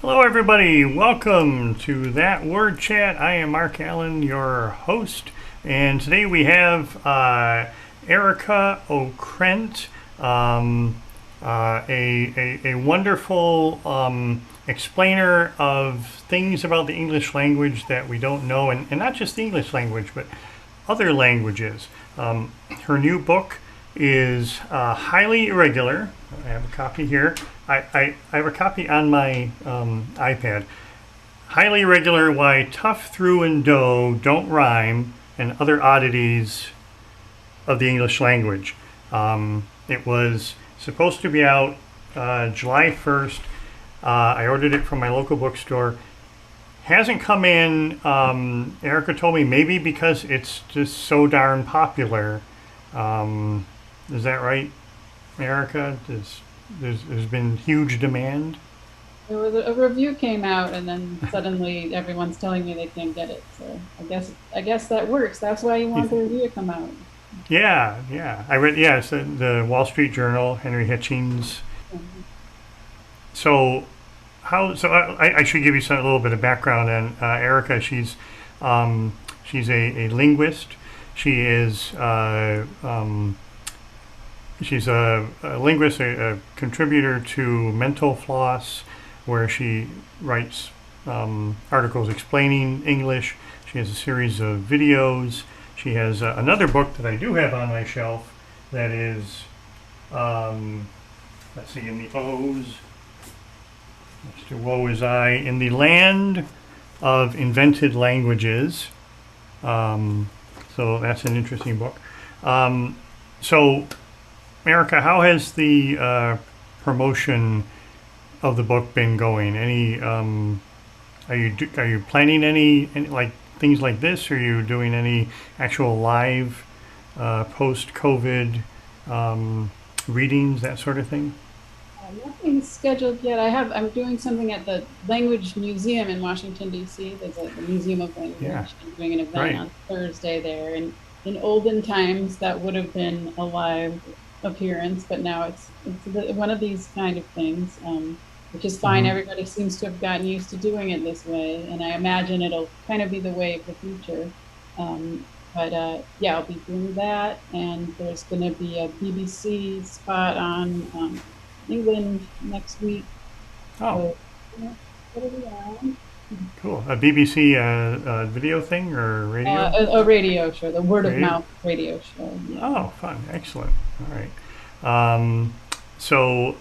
Hello, everybody. Welcome to That Word Chat. I am Mark Allen, your host, and today we have Arika Okrent, a wonderful explainer of things about the English language that we don't know, and not just the English language, but other languages. Her new book is highly irregular. I have a copy here. I have a copy on my iPad. Highly Irregular: Why Tough, Through, and Dough Don't Rhyme, and Other Oddities of the English Language. It was supposed to be out July 1st. I ordered it from my local bookstore. Hasn't come in. Erica told me maybe because it's just so darn popular. Is that right, Erica? There's been huge demand. There was a review came out, and then suddenly everyone's telling me they can't get it. So I guess that works. That's why you want the review to come out. Yeah. I read. Yeah, it's the Wall Street Journal, Henry Hitchings. Mhm. So I should give you a little bit of background on Erica. She's a linguist. She's a linguist, a contributor to Mental Floss, where she writes articles explaining English. She has a series of videos. She has another book that I do have on my shelf that is, let's see, in the O's, Mr. Woe is I, In the Land of Invented Languages. So that's an interesting book. So, Erica, how has the promotion of the book been going? Are you planning any like things like this? Are you doing any actual live post-COVID readings, that sort of thing? Nothing's scheduled yet. I'm doing something at the Language Museum in Washington, D.C. There's the Museum of Language. Yeah, I'm doing an event right. on Thursday there. And in olden times, that would have been a live appearance, but now it's one of these kind of things, which is fine. hmm Everybody seems to have gotten used to doing it this way, and I imagine it'll kind of be the way of the future. Yeah, I'll be doing that, and there's going to be a BBC spot on England next week. Oh, So, yeah, it'll be on. cool. A BBC video thing or radio? A radio show, the word of Radio? mouth radio show. Yeah. Oh, fun. Excellent. All right. So,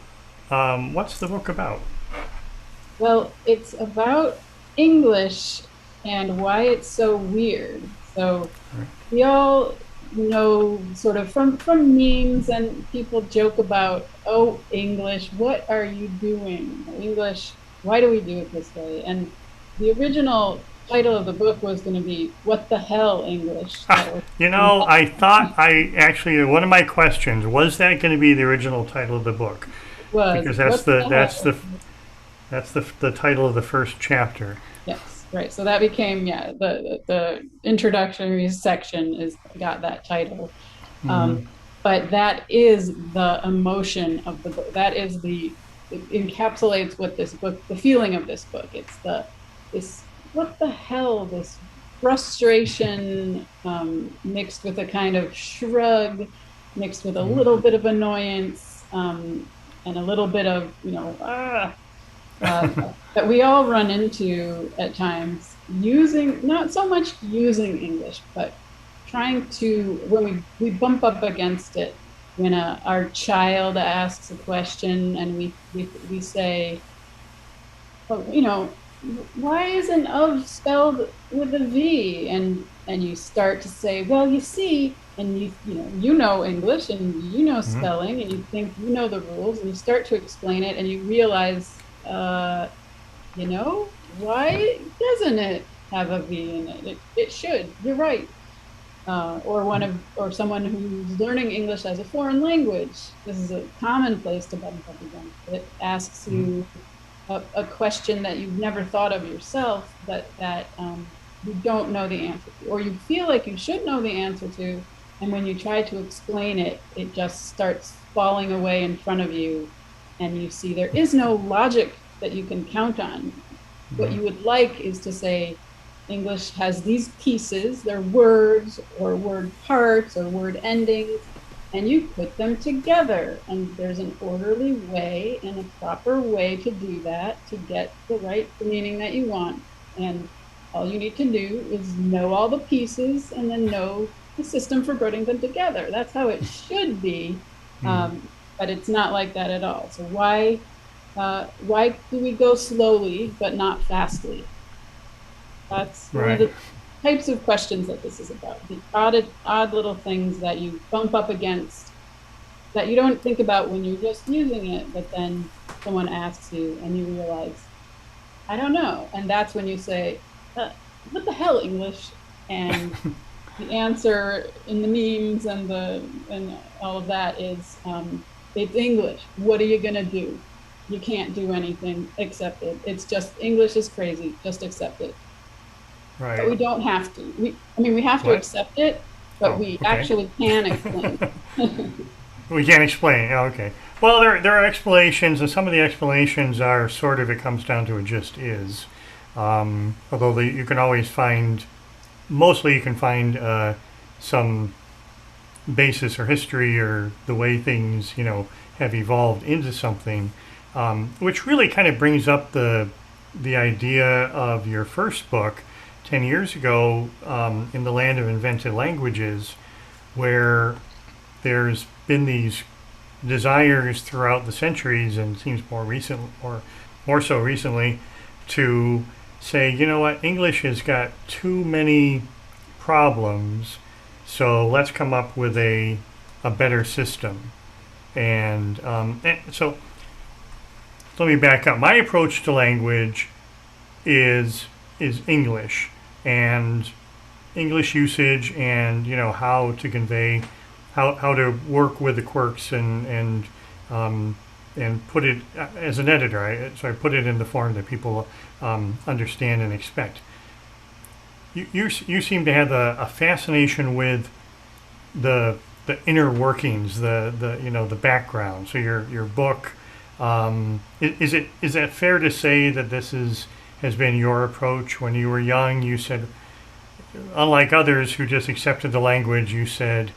what's the book about? Well, it's about English and why it's so weird. So Right. we all know sort of from memes, and people joke about, oh, English, what are you doing? English, why do we do it this way? And the original title of the book was going to be What the Hell English? That I thought one of my questions was that going to be the original title of the book, was because What the Hell? that's the title of the first chapter. Yes, right. So that became, yeah, the introductory section is got that title. hmm Um, but that is the emotion of the book. That is it encapsulates what this book, the feeling of this book. It's this, what the hell, this frustration, mixed with a kind of shrug, mixed with a hmm little bit of annoyance, and a little bit of, that we all run into at times, using, not so much using English, but trying to, when we bump up against it, when our child asks a question and we say, oh, why isn't of spelled with a V? And you start to say, well, you see, and you know English, and you know hmm spelling, and you think you know the rules, and you start to explain it, and you realize, uh, why doesn't it have a V in it? It should. You're right. Or someone who's learning English as a foreign language. This is a common place to bump up against. It asks you a question that you've never thought of yourself, that you don't know the answer to, or you feel like you should know the answer to, and when you try to explain it, it just starts falling away in front of you, and you see there is no logic that you can count on. What you would like is to say, English has these pieces, they're words or word parts or word endings, and you put them together. And there's an orderly way and a proper way to do that to get the right meaning that you want. And all you need to do is know all the pieces and then know the system for putting them together. That's how it should be. But it's not like that at all. So why do we go slowly but not fastly? That's one of the types of questions that this is about. The odd little things that you bump up against that you don't think about when you're just using it, but then someone asks you and you realize, I don't know. And that's when you say, what the hell, English? And the answer in the memes and all of that is, it's English. What are you going to do? You can't do anything, accept it. It's just, English is crazy. Just accept it. Right. But we don't have to. We have to accept it, but we actually can explain. We can't explain. Oh, okay. Well, there are explanations, and some of the explanations are sort of, it comes down to it just is. Although you can always find, mostly you can find some basis or history or the way things, have evolved into something, which really kind of brings up the idea of your first book 10 years ago, In the Land of Invented Languages, where there's been these desires throughout the centuries, and it seems more so recently, to say, you know what, English has got too many problems, so let's come up with a better system. And so let me back up. My approach to language is English and English usage, and how to convey, how to work with the quirks and put it as an editor. So I put it in the form that people understand and expect. You seem to have a fascination with the inner workings, the background. So your book, is that fair to say that this has been your approach? When you were young, you said, unlike others who just accepted the language, you said,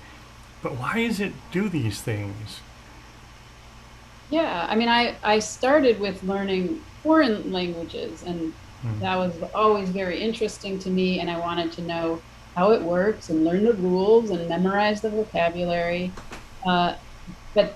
but why does it do these things? Yeah, I started with learning foreign languages, and that was always very interesting to me, and I wanted to know how it works and learn the rules and memorize the vocabulary. But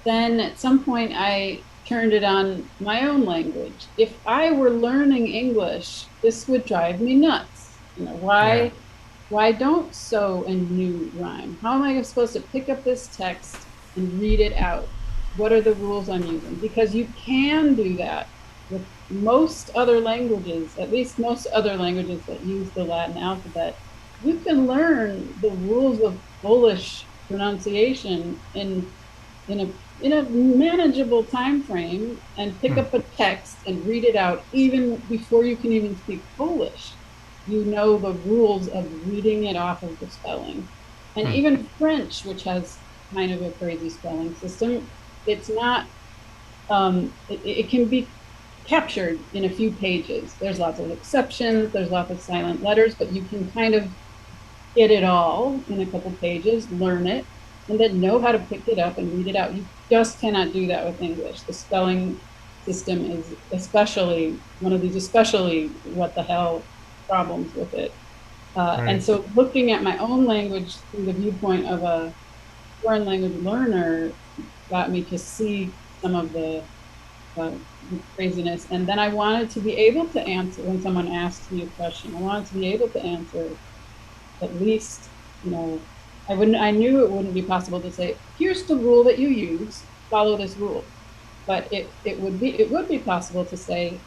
then at some point I turned it on my own language. If I were learning English, this would drive me nuts. Why don't so and new rhyme? How am I supposed to pick up this text and read it out? What are the rules I'm using? Because you can do that with most other languages, at least most other languages that use the Latin alphabet. You can learn the rules of Polish pronunciation in a manageable time frame and pick up a text and read it out even before you can even speak Polish. You know the rules of reading it off of the spelling. And even French, which has kind of a crazy spelling system, it's not, it can be captured in a few pages. There's lots of exceptions, there's lots of silent letters, but you can kind of get it all in a couple pages, learn it, and then know how to pick it up and read it out. You just cannot do that with English. The spelling system is especially one of these what the hell problems with it. And so looking at my own language through the viewpoint of a foreign language learner got me to see some of the craziness. And then I wanted to be able to answer when someone asks me a question. I wanted to be able to answer at least, I knew it wouldn't be possible to say, here's the rule that you use, follow this rule. But it would be possible to say,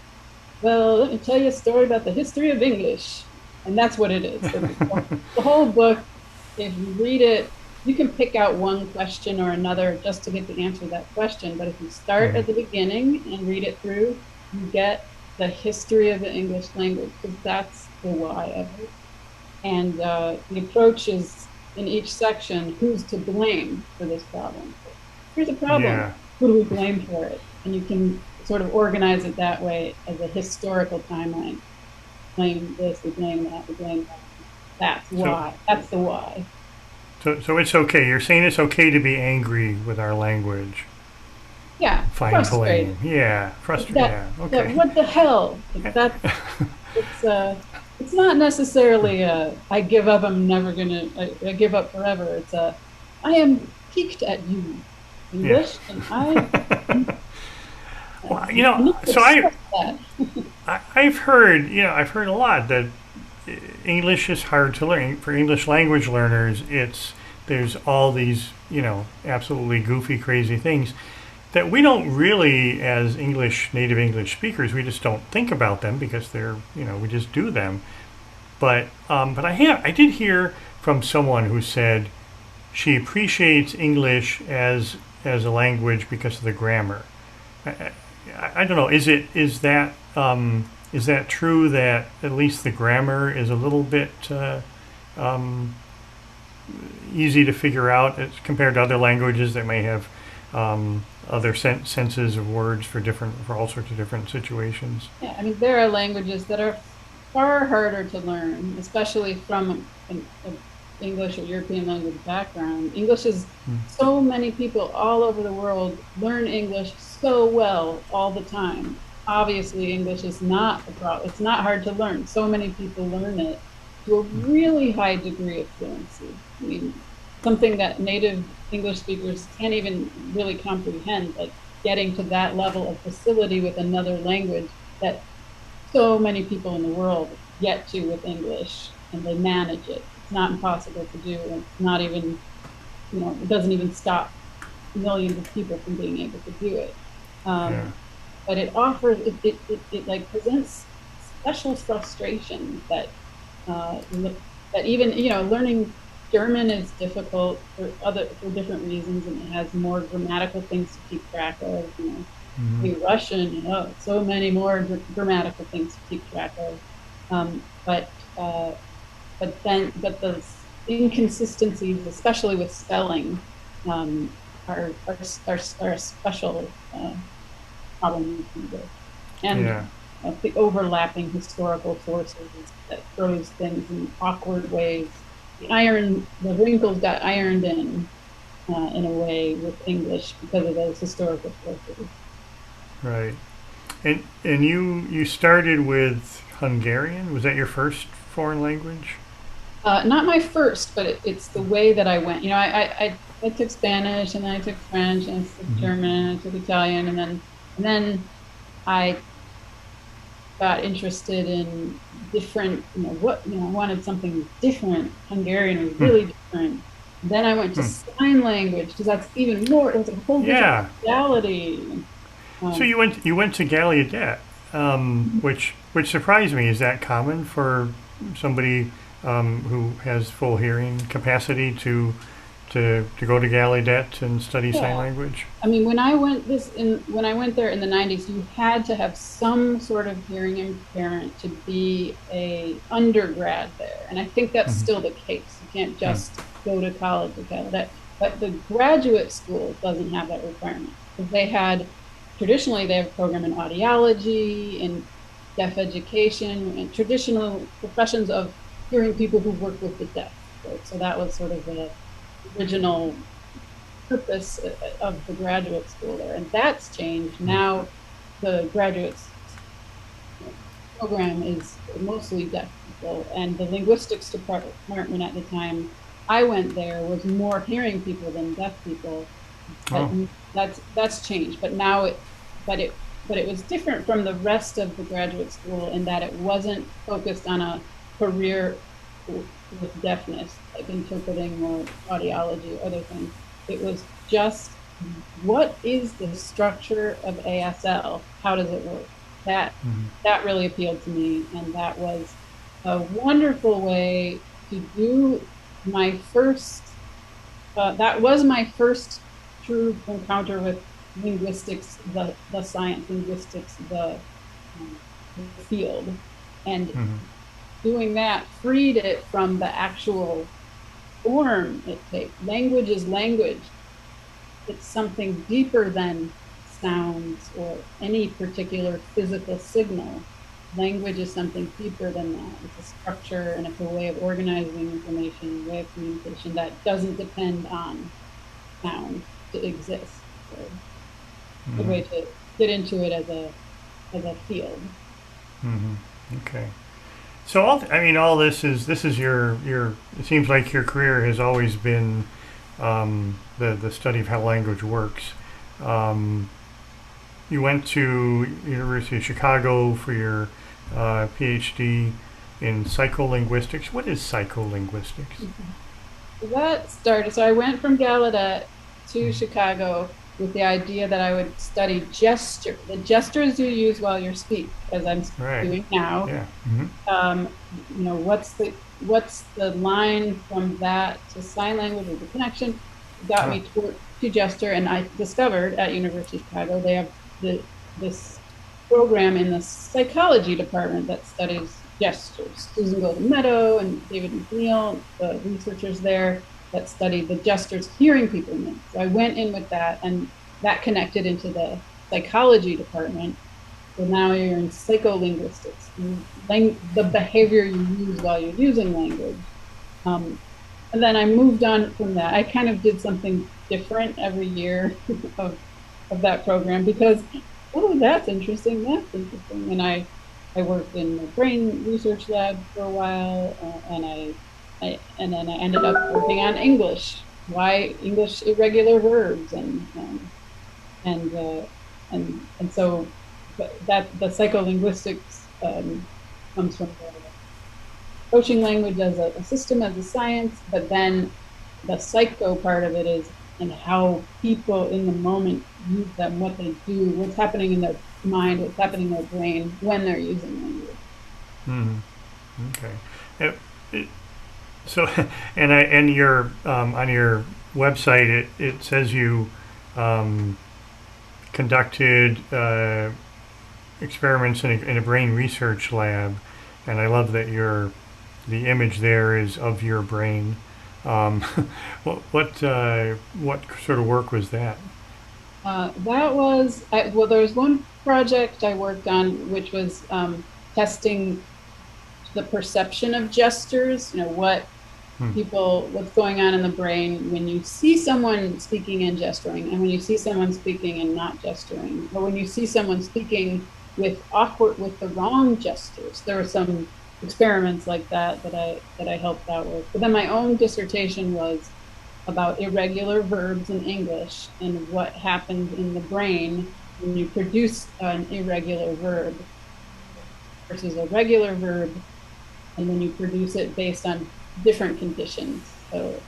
well, let me tell you a story about the history of English. And that's what it is. The whole book, if you read it, you can pick out one question or another just to get the answer to that question. But if you start at the beginning and read it through, you get the history of the English language, because that's the why of it. And the approach is, in each section, who's to blame for this problem? Here's a problem. Yeah. Who do we blame for it? and you can sort of organize it that way as a historical timeline. Blame this, we blame that, we blame that. That's So, why. That's the why. so it's okay. You're saying it's okay to be angry with our language. Yeah, Find frustrated. blame. Yeah, frustrated. That, Yeah, that okay. what the hell? That it's not necessarily a I give up. I'm never gonna. I give up forever. It's a I am piqued at you, Yeah. English, and Well, I need to so express that. I've heard, I've heard a lot that English is hard to learn. For English language learners, there's all these, absolutely goofy, crazy things that we don't really, as native English speakers, we just don't think about them because they're, we just do them. But I did hear from someone who said she appreciates English as a language because of the grammar. I don't know. Is that true that at least the grammar is a little bit easy to figure out as compared to other languages that may have other senses of words for all sorts of different situations? Yeah, I mean, there are languages that are far harder to learn, especially from an English or European language background. English is so many people all over the world learn English so well all the time. Obviously, English is not a problem. It's not hard to learn. So many people learn it to a really high degree of fluency. I mean, something that native English speakers can't even really comprehend, like getting to that level of facility with another language that so many people in the world get to with English, and they manage it. It's not impossible to do, and it's not even, it doesn't even stop millions of people from being able to do it. Yeah. But it offers, it like presents special frustration that even, learning German is difficult for different reasons, and it has more grammatical things to keep track of. Russian, so many more grammatical things to keep track of. But the inconsistencies, especially with spelling, are a special problem with, and Yeah. the overlapping historical sources that throws things in awkward ways. The wrinkles got ironed in a way with English because of those historical sources. Right. And you started with Hungarian? Was that your first foreign language? Not my first, but it's the way that I went. I took Spanish, and then I took French, and I took German, and I took Italian, and then I got interested in different. I wanted something different. Hungarian was really different. Then I went to sign language because that's even more. It was a whole different reality. So you went to Gallaudet, which surprised me. Is that common for somebody who has full hearing capacity to go to Gallaudet and study sign language? I mean, when I went there in the 90s, you had to have some sort of hearing impairment to be a undergrad there, and I think that's still the case. You can't just go to college at Gallaudet, but the graduate school doesn't have that requirement because traditionally they have a program in audiology and deaf education and traditional professions of hearing people who work with the deaf. Right? So that was sort of the original purpose of the graduate school there, and that's changed. Now the graduate program is mostly deaf people, and the linguistics department at the time I went there was more hearing people than deaf people. That's changed, but now it was different from the rest of the graduate school in that it wasn't focused on a career with deafness, like interpreting or audiology or other things. It was just, what is the structure of ASL? How does it work? That really appealed to me, and that was a wonderful way to do my first. That was my first true encounter with linguistics, the science, linguistics, the field, and doing that freed it from the actual form it takes. Language is language. It's something deeper than sounds or any particular physical signal. Language is something deeper than that. It's a structure and it's a way of organizing information, a way of communication that doesn't depend on sound to exist. So a way to get into it as a field. Okay. So all this is your it seems like your career has always been the study of how language works. You went to University of Chicago for your PhD in psycholinguistics. What is psycholinguistics? That started, so I went from Gallaudet to Chicago with the idea that I would study gesture, the gestures you use while you speak, as I'm doing now. Yeah. What's the line from that to sign language, or the connection got me to gesture. And I discovered at University of Chicago they have this program in the psychology department that studies gestures. Susan Golden Meadow and David McNeil, the researchers there, that studied the gestures hearing people make. So I went in with that, and that connected into the psychology department. So now you're in psycholinguistics, the behavior you use while you're using language. And then I moved on from that. I kind of did something different every year of that program because, that's interesting, And I worked in the brain research lab for a while, and then I ended up working on English. Why English irregular verbs, and so that the psycholinguistics comes from approaching language as a system, as a science, but then the psycho part of it is and how people in the moment use them, what they do, what's happening in their mind, what's happening in their brain when they're using language. Okay. So, and your on your website it says you conducted experiments in a brain research lab, and I love that the image there is of your brain. What sort of work was that? That was there was one project I worked on which was testing the perception of gestures. What's going on in the brain when you see someone speaking and gesturing, and when you see someone speaking and not gesturing, or when you see someone speaking with the wrong gestures. There were some experiments like that I helped out with. But then my own dissertation was about irregular verbs in English and what happens in the brain when you produce an irregular verb versus a regular verb, and when you produce it based on different conditions. So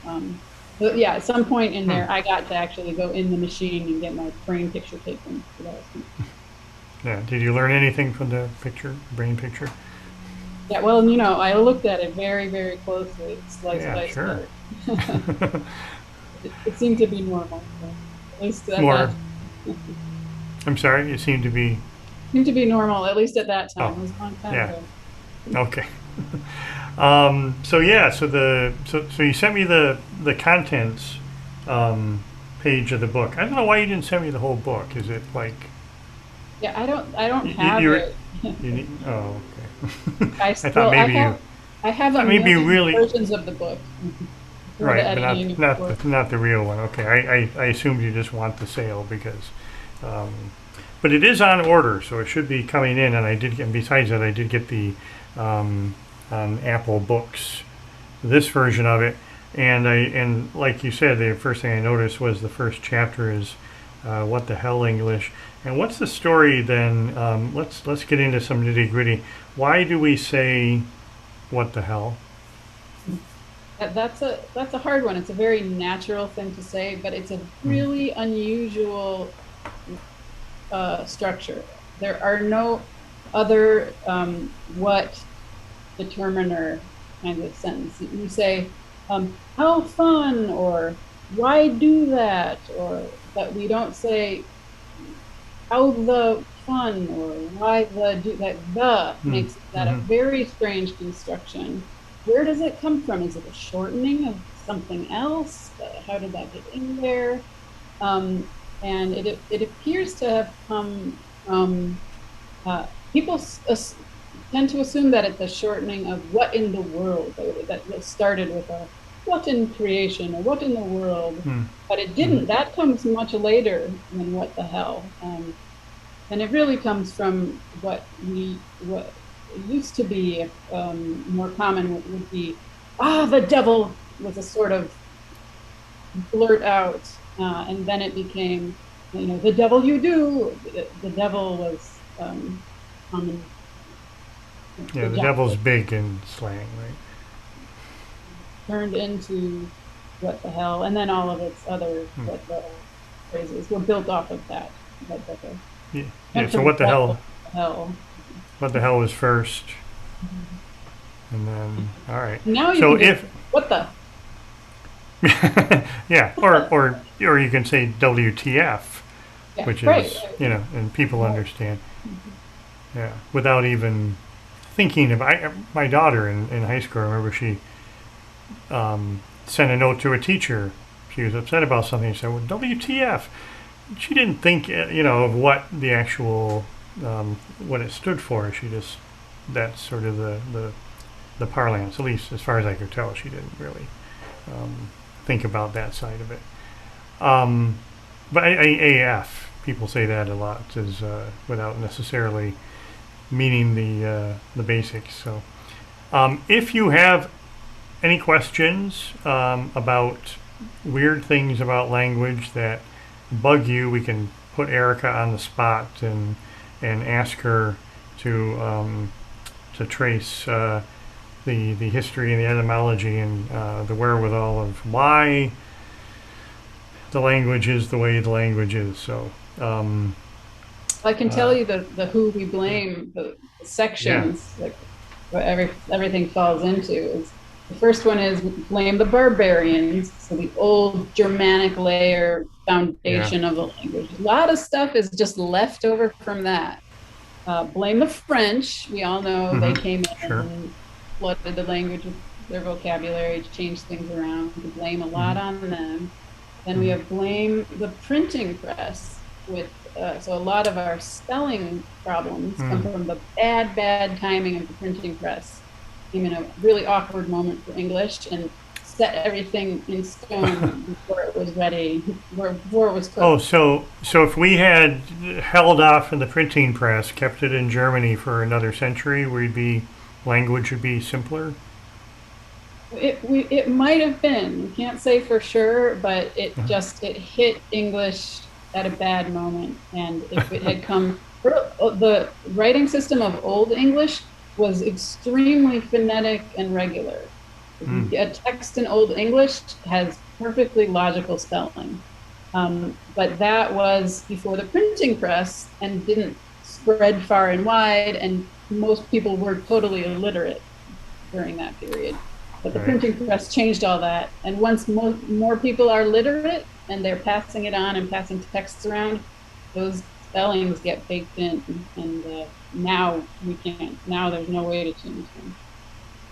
at some point in there, I got to actually go in the machine and get my brain picture taken. So that was Yeah. Did you learn anything from the brain picture? Yeah, well, I looked at it very, very closely. Slice by sure. It seemed to be normal. So at least that. I'm sorry. It seemed to be normal, at least at that time. It was a long time ago. Okay. So you sent me the contents page of the book. I don't know why you didn't send me the whole book. Is it like? Yeah, I don't have it. Okay. I thought maybe I have a million versions of the book. Right, but not the real one. Okay, I assumed you just want the sale because, but it is on order, so it should be coming in. And besides that, I did get the on Apple Books, this version of it, and like you said, the first thing I noticed was the first chapter is what the hell English. And what's the story then? Let's get into some nitty gritty. Why do we say what the hell? That's a hard one. It's a very natural thing to say, but it's a really unusual structure. There are no other what determiner kind of sentence. You say, how fun, or why do that, but we don't say how the fun, or why the do that. Makes that a very strange construction. Where does it come from? Is it a shortening of something else? How did that get in there? and it appears to have come from people tend to assume that it's a shortening of what in the world, that started with a what in creation or what in the world, but it didn't. That comes much later than what the hell. And it really comes from what used to be more common would be, the devil was a sort of blurt out, and then it became, the devil you do. The devil was common. Yeah, the devil's big in slang, right? Turned into what the hell, and then all of its other what the phrases were built off of that. Yeah. Yeah. So what the hell? Hell. What the hell was first? And then, all right. Now you so can if what the? Yeah, or you can say WTF, which is right. and people understand. Yeah, without even thinking of. My daughter in high school, I remember she sent a note to a teacher. She was upset about something. She said, "Well, WTF." She didn't think, of what the actual what it stood for. She just that's sort of the parlance, at least as far as I could tell. She didn't really think about that side of it. But AF, people say that a lot, is without necessarily meaning the basics. So, if you have any questions about weird things about language that bug you, we can put Arika on the spot and ask her to trace the history and the etymology and the wherewithal of why the language is the way the language is. So I can tell you the who we blame, the sections, like what everything falls into. Is the first one is blame the barbarians, so the old Germanic layer foundation of the language. A lot of stuff is just left over from that. Blame the French. We all know they came in and flooded the language with their vocabulary, changed things around. We blame a lot on them. Then we have blame the printing press with so a lot of our spelling problems come from the bad timing of the printing press. Came in a really awkward moment for English and set everything in stone before it was ready, before it was cooked. Oh, so if we had held off in the printing press, kept it in Germany for another century, language would be simpler? It might have been. We can't say for sure, but it hit English at a bad moment. And if it had come, the writing system of Old English was extremely phonetic and regular. A text in Old English has perfectly logical spelling. But that was before the printing press and didn't spread far and wide, and most people were totally illiterate during that period. But the printing press changed all that. And once more people are literate and they're passing it on and passing texts around, those spellings get baked in. And now we can't. Now there's no way to change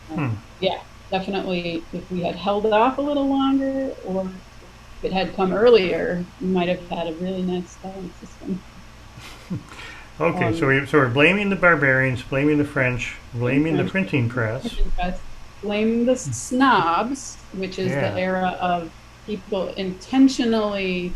them. Yeah, definitely. If we had held it off a little longer, or if it had come earlier, we might have had a really nice spelling system. Okay, so we're blaming the barbarians, blaming the French, blaming the printing press. Blame the snobs, which is the era of people intentionally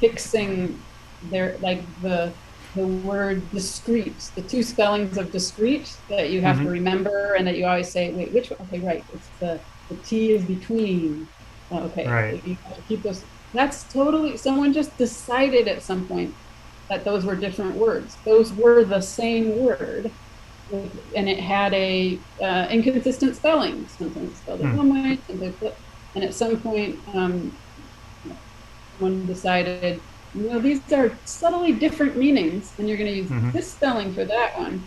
fixing their, like the word discrete, the two spellings of discrete that you have to remember, and that you always say, wait, which one? Okay, right, it's the T is between. Okay, right. You have to keep those. That's totally, someone just decided at some point that those were different words. Those were the same word, and it had a inconsistent spelling. Sometimes spelled it one way, and at some point, one decided, these are subtly different meanings, and you're going to use this spelling for that one,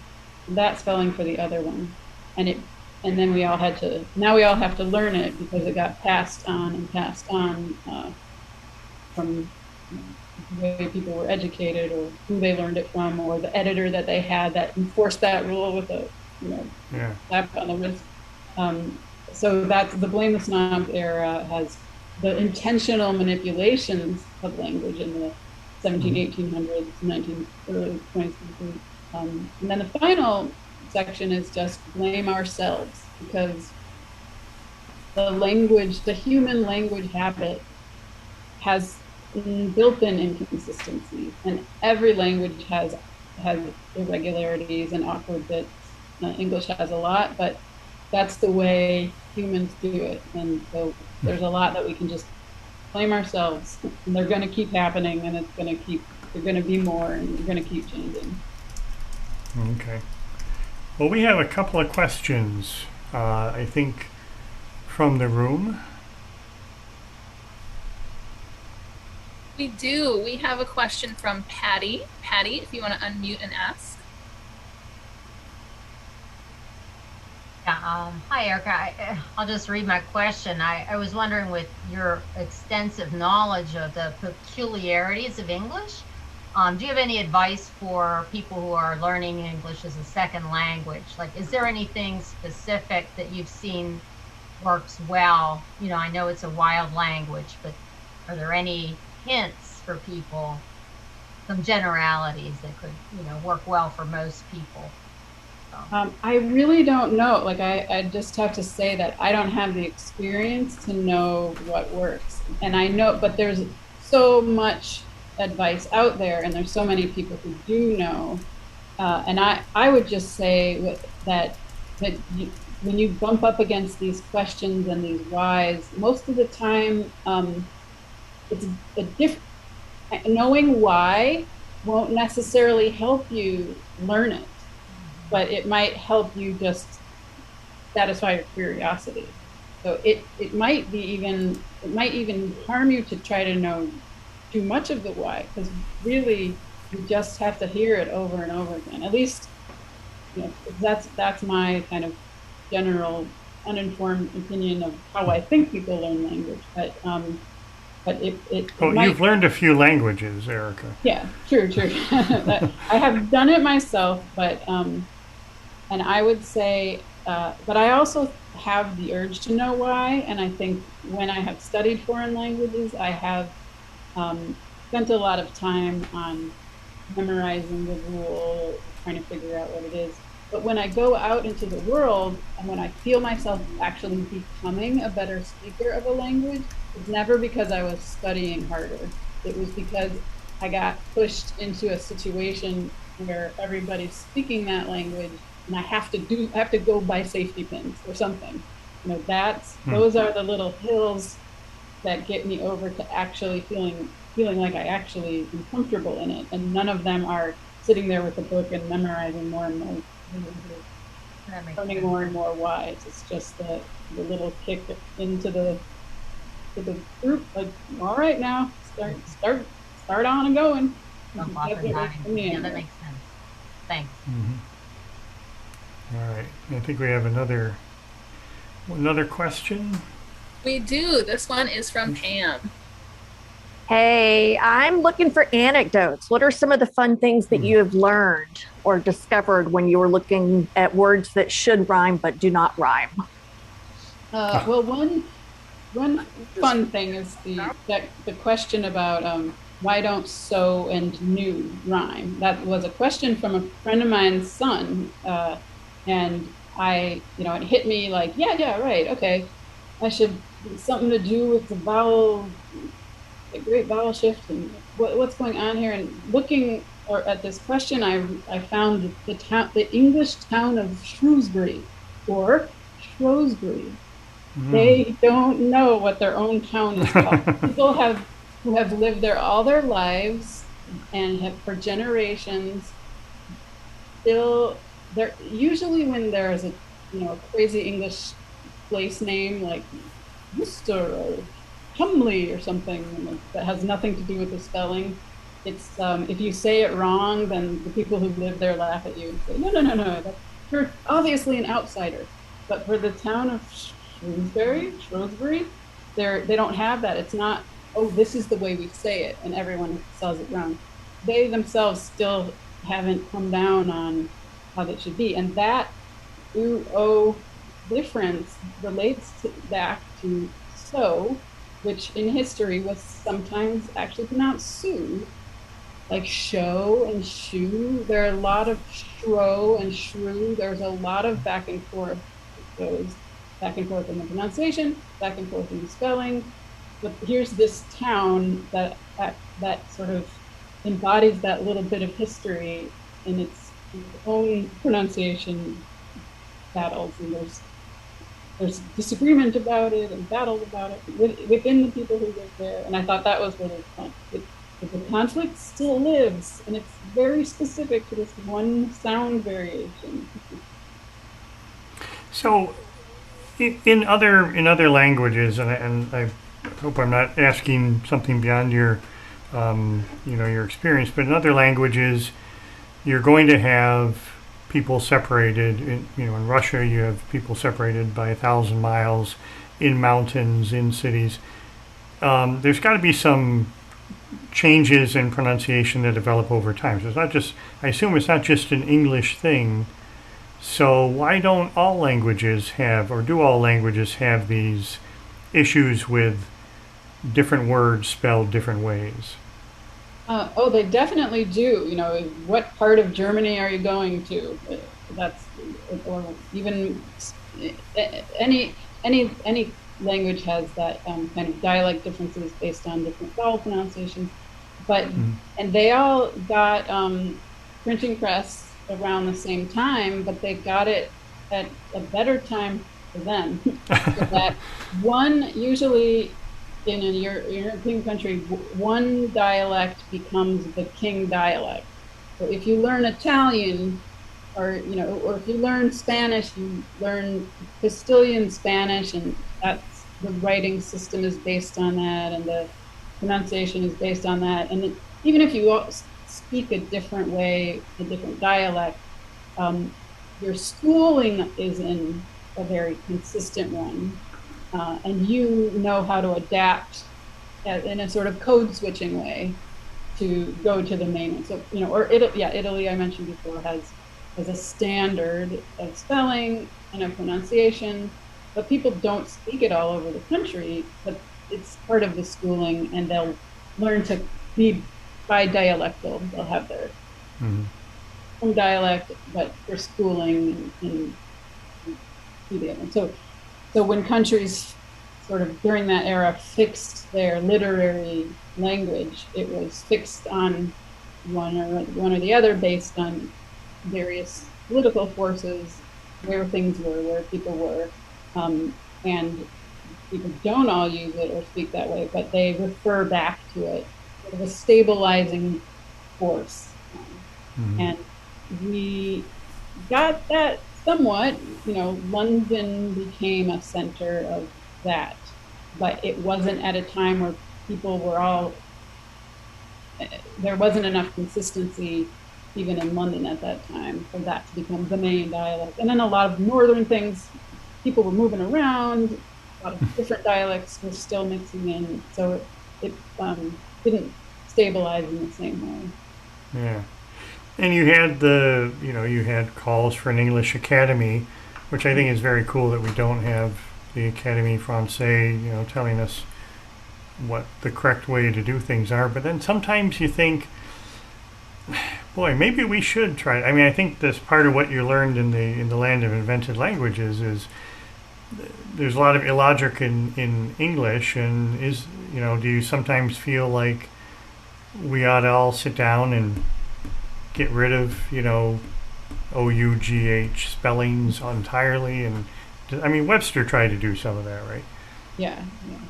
that spelling for the other one, and then we all have to learn it because it got passed on from the way people were educated, or who they learned it from, or the editor that they had that enforced that rule with a slap on the wrist. So that's the blame the snob era, has the intentional manipulations of language in the 1800s, early 20th century. And then the final section is just blame ourselves, because the human language habit has built-in inconsistencies, and every language has irregularities and awkward bits. English has a lot, but that's the way humans do it. And so there's a lot that we can just blame ourselves, and they're going to keep happening, and it's going to keep, they're going to be more, and they're going to keep changing. Okay. Well, we have a couple of questions, I think, from the room. We do. We have a question from Patty. Patty, if you want to unmute and ask. Yeah, hi, Erica. I'll just read my question. I was wondering, with your extensive knowledge of the peculiarities of English, do you have any advice for people who are learning English as a second language? Like, is there anything specific that you've seen works well? You know, I know it's a wild language, but are there any hints for people, some generalities that could, you know, work well for most people? I really don't know. Like, I just have to say that I don't have the experience to know what works. And I know, but there's so much advice out there, and there's so many people who do know. And I would just say that when you bump up against these questions and these whys, most of the time, it's a different, knowing why won't necessarily help you learn it, but it might help you just satisfy your curiosity. So it might even harm you to try to know too much of the why, because really you just have to hear it over and over again. At least, you know, that's my kind of general uninformed opinion of how I think people learn language. But You've learned a few languages, Erica. Yeah, true. I have done it myself, but and I would say, but I also have the urge to know why. And I think when I have studied foreign languages, I have spent a lot of time on memorizing the rule, trying to figure out what it is. But when I go out into the world, and when I feel myself actually becoming a better speaker of a language, it's never because I was studying harder. It was because I got pushed into a situation where everybody's speaking that language, and I have to go buy safety pins or something. You know, those are the little hills that get me over to actually feeling like I actually am comfortable in it. And none of them are sitting there with a book and memorizing more and more, learning more and more whys. It's just the little kick into the group, like, all right, now start on and going. Yeah, that makes sense. Thanks. All right, I think we have another question. We do. This one is from Pam. Hey, I'm looking for anecdotes. What are some of the fun things that you have learned or discovered when you were looking at words that should rhyme but do not rhyme? Well, one fun thing is the question about why don't so and new rhyme. That was a question from a friend of mine's son, and it hit me like, yeah, right, okay, I should something to do with the vowel. A great vowel shift, and what's going on here. And looking at this question, I found the English town of Shrewsbury, or Shrewsbury. They don't know what their own town is called. People who have lived there all their lives and have for generations. Still, there usually when there's a crazy English place name like Worcester or Humley or something that has nothing to do with the spelling. It's if you say it wrong, then the people who live there laugh at you and say, no, you're obviously an outsider. But for the town of Shrewsbury, they don't have that. It's not, oh, this is the way we say it, and everyone says it wrong. They themselves still haven't come down on how that should be. And that O difference relates back to so, which in history was sometimes actually pronounced Sue, like show and shoe. There are a lot of shro and shrew. There's a lot of back and forth. It goes back and forth in the pronunciation, back and forth in the spelling. But here's this town that sort of embodies that little bit of history in its own pronunciation battles, and there's disagreement about it and battles about it within the people who live there. And I thought that was really fun. The conflict still lives, and it's very specific to this one sound variation. So, in other languages, and I hope I'm not asking something beyond your your experience, but in other languages, you're going to have people separated. In Russia, you have people separated by 1,000 miles, in mountains, in cities. There's got to be some changes in pronunciation that develop over time. So it's not just, I assume it's not just an English thing. So why don't all languages have, or do all languages have these issues with different words spelled different ways? Oh, they definitely do. What part of Germany are you going to? That's, or even any language has that kind of dialect differences based on different vowel pronunciations. But and they all got printing press around the same time, but they got it at a better time for them. So that one, usually in a European country, one dialect becomes the king dialect. So if you learn Italian, or if you learn Spanish, you learn Castilian Spanish, and that's the writing system is based on that, and the pronunciation is based on that. And even if you speak a different way, a different dialect, your schooling is in a very consistent one, and you know how to adapt in a sort of code switching way to go to the main one. So Italy I mentioned before has a standard of spelling and of pronunciation, but people don't speak it all over the country. But it's part of the schooling, and they'll learn to be bi-dialectal. They'll have their own dialect, but for schooling and so when countries sort of during that era fixed their literary language, it was fixed on one or the other based on various political forces, where things were, where people were, and people don't all use it or speak that way, but they refer back to it, sort of a stabilizing force. And we got that somewhat. London became a center of that, but it wasn't at a time where people were all, there wasn't enough consistency even in London at that time for that to become the main dialect. And then a lot of northern things, people were moving around, a lot of different dialects were still mixing in, so it didn't stabilize in the same way. Yeah. And you had you had calls for an English Academy, which I think is very cool that we don't have the Académie Française, telling us what the correct way to do things are. But then sometimes you think, boy, maybe we should try. I mean, I think that's part of what you learned in the land of invented languages is there's a lot of illogic in English, and do you sometimes feel like we ought to all sit down and get rid of OUGH spellings entirely? And I mean, Webster tried to do some of that, right? Yeah.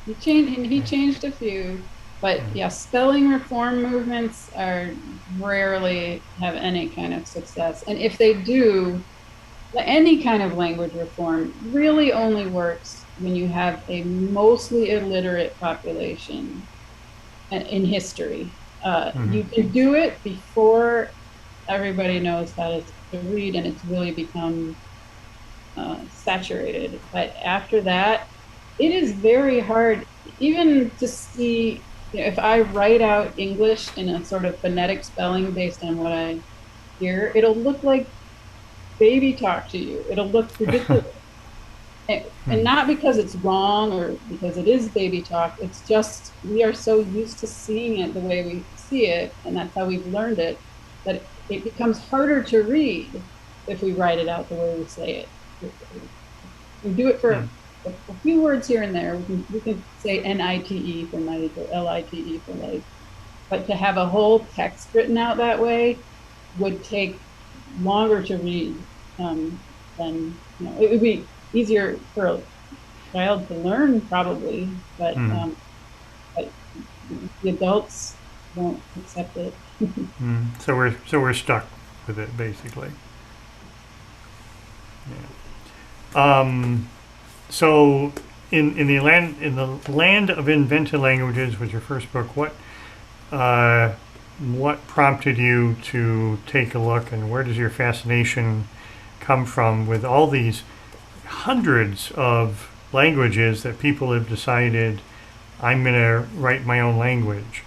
He changed a few, but spelling reform movements are rarely have any kind of success. And if they do, any kind of language reform really only works when you have a mostly illiterate population in history. You can do it before everybody knows how to read, and it's really become saturated. But after that, it is very hard even to see, if I write out English in a sort of phonetic spelling based on what I hear, it'll look like baby talk to you. It'll look ridiculous. And not because it's wrong or because it is baby talk. It's just we are so used to seeing it the way we see it, and that's how we've learned it, that it becomes harder to read if we write it out the way we say it. We do it for a few words here and there. We can say N-I-T-E for night or L-I-T-E for light. But to have a whole text written out that way would take longer to read than, it would be easier for a child to learn probably, but the adults won't accept it. So we're stuck with it basically. Yeah. So in the land of invented languages was your first book. What prompted you to take a look, and where does your fascination come from with all these hundreds of languages that people have decided I'm going to write my own language?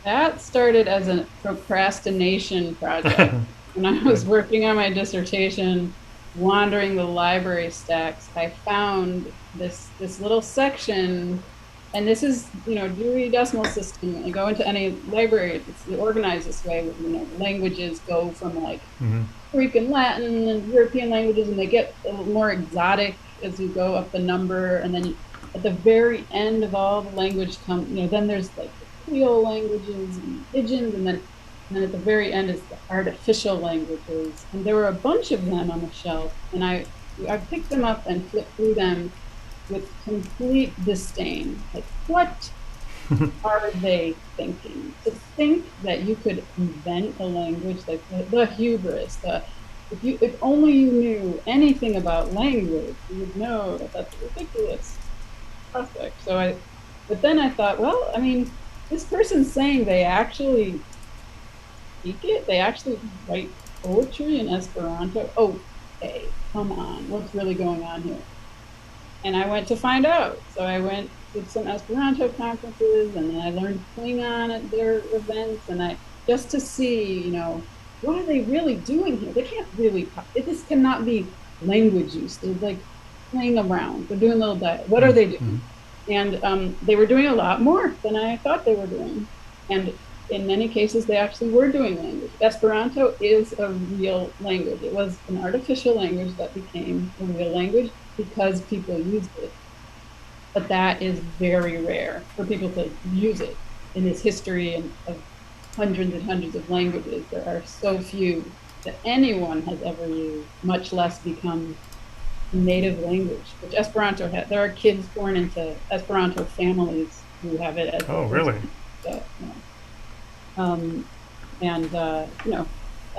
That started as a procrastination project. When I was working on my dissertation, wandering the library stacks, I found this little section, and this is, Dewey Decimal System. You go into any library, it's organized this way. Languages go from like Greek and Latin and European languages, and they get a little more exotic as you go up the number, and then at the very end of all the language then there's like the Creole languages and Pidgins, and then at the very end is the artificial languages. And there were a bunch of them on the shelf, and I picked them up and flipped through them with complete disdain. Like, what are they thinking? To think that you could invent a language, like the hubris, if only you knew anything about language, you would know that that's a ridiculous prospect. But then I thought, well, this person's saying they actually speak it, they actually write poetry in Esperanto. Okay, come on, what's really going on here? And I went to find out. So I went to some Esperanto conferences, and then I learned Klingon at their events, and just to see, what are they really doing here? They can't really, this cannot be language use. They're like playing around. They're doing little diet. What are they doing? And they were doing a lot more than I thought they were doing. And in many cases, they actually were doing language. Esperanto is a real language. It was an artificial language that became a real language because people used it. But that is very rare for people to use it in this history of hundreds and hundreds of languages. There are so few that anyone has ever used, much less become native language, which Esperanto has. There are kids born into Esperanto families who have it as really?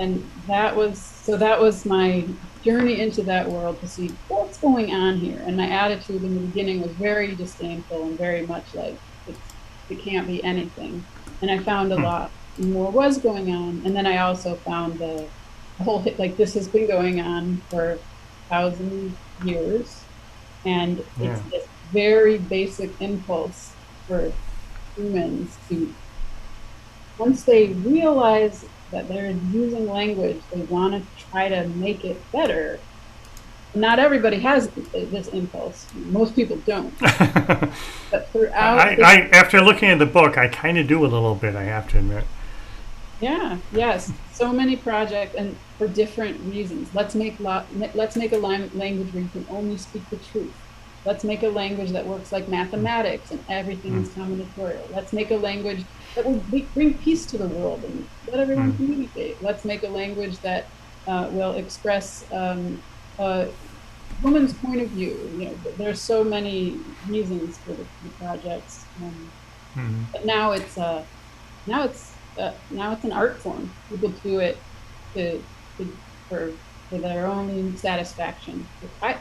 And that was my journey into that world, to see what's going on here. And my attitude in the beginning was very disdainful and very much like it can't be anything. And I found a lot more was going on. And then I also found the whole this has been going on for 1,000 years, and it's this very basic impulse for humans to, once they realize that they're using language, they want to try to make it better. Not everybody has this impulse. Most people don't. But throughout, after looking at the book, I kind of do a little bit, I have to admit. Yeah. Yes. So many projects, and for different reasons. Let's make a language where you can only speak the truth. Let's make a language that works like mathematics and everything is combinatorial. Let's make a language that will bring peace to the world and let everyone communicate. Let's make a language that will express a woman's point of view. There's so many reasons for the projects. But now it's an art form. People do it for their own satisfaction.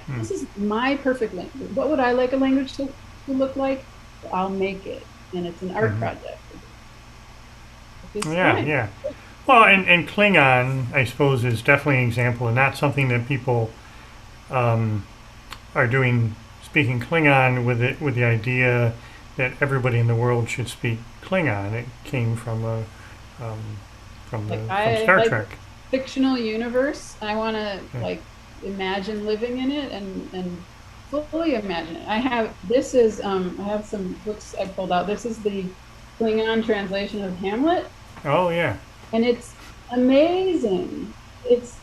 This is my perfect language. What would I like a language to look like? I'll make it, and it's an art project. Yeah. Well, and Klingon, I suppose, is definitely an example, and not something that people are doing, speaking Klingon with the idea that everybody in the world should speak Klingon. It came from from Star Trek. Fictional universe. I want to imagine living in it and fully imagine it. I have some books I pulled out. This is the Klingon translation of Hamlet, Oh yeah. and it's amazing. It's